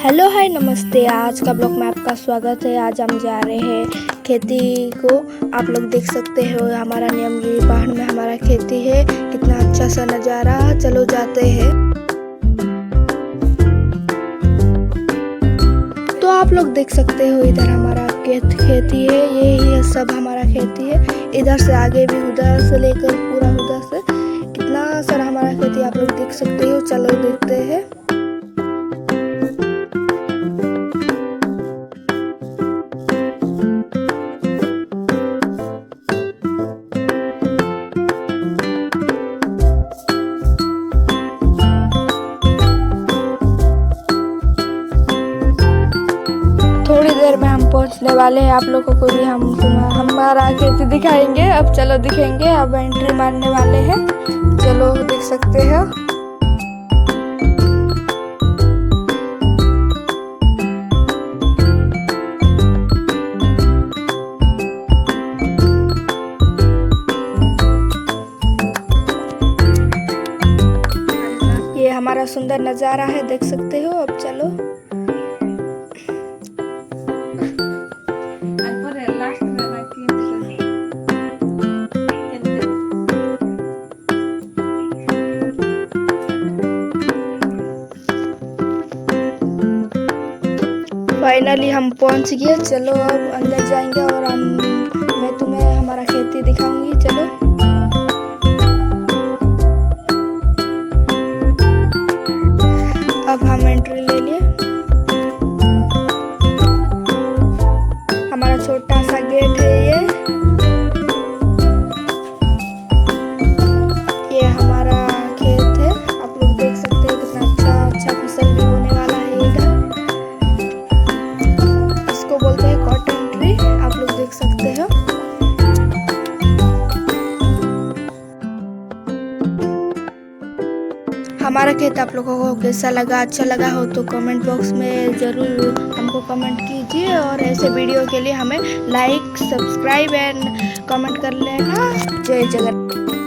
Hello hi नमस्ते। आज का ब्लॉग में आपका स्वागत है। आज हम जा रहे हैं खेती को। आप लोग देख सकते हो हमारा नीलगिरी पहाड़ में हमारा खेती है। कितना अच्छा सा नज़ारा। चलो जाते हैं। तो आप लोग देख सकते हो इधर हमारा खेती है। यही सब हमारा खेती है। इधर से आगे भी, उधर से लेकर पूरा उधर से कितना सारा हमारा खेती आप लोग देख सकते हो। चलो देखते हैं। थोड़ी देर में हम पहुंचने वाले हैं। आप लोगों को भी हम हमारा खेती दिखाएंगे। अब चलो दिखेंगे। अब एंट्री मारने वाले हैं। चलो देख सकते हो। ये हमारा सुंदर नज़ारा है, देख सकते हो। अब चलो। फाइनली हम पहुंच गए। चलो अब अंदर जाएंगे और मैं तुम्हें हमारा खेती दिखाऊंगी। चलो। अब हम एंट्री ले लिए। हमारा छोटा सा गेट है ये हमारा खेत है। आप लोग देख सकते हो कितना अच्छा फसल भी होने वाला है। इधर इसको बोलते हैं कॉटन ट्री। आप लोग देख सकते हो। हमारा खेत आप लोगों को कैसा लगा? अच्छा लगा हो तो कमेंट बॉक्स में ज़रूर हमको कमेंट कीजिए। और ऐसे वीडियो के लिए हमें लाइक, सब्सक्राइब एंड कमेंट कर लेना। जय जगन्नाथ।